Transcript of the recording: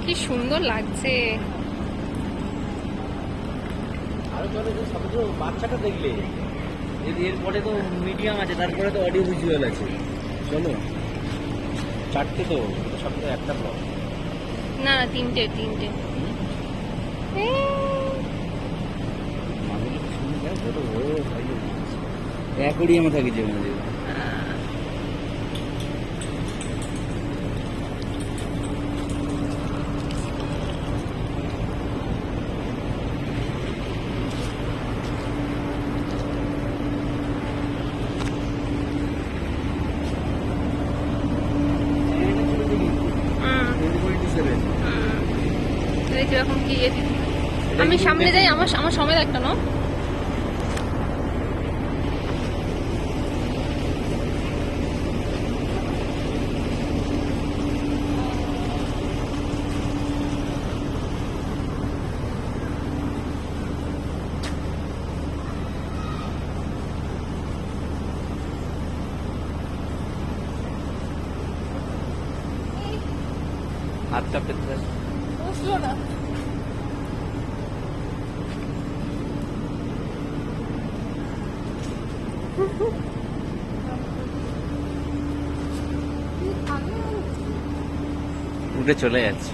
কি সুন্দর লাগছে। আরো চলে যে সবগুলো বাচ্চাটা দেখলে এরপরে তো মিডিয়াম আছে, তারপরে তো অডিও ভিজুয়াল আছে। চলো, চারটে তো সবটা একটা ব্লগ। না না, তিনটে তিনটে। মানুষ শুনে যায় কত বড় সাইজের মাছ। অ্যাকোরিয়ামে থাকি যে মাঝে। কিরকম কি আমি সামনে যাই, আমার আমার সময় একটা না। হাতটা পেতে বুঝলো না। উঠে চলে যাচ্ছে।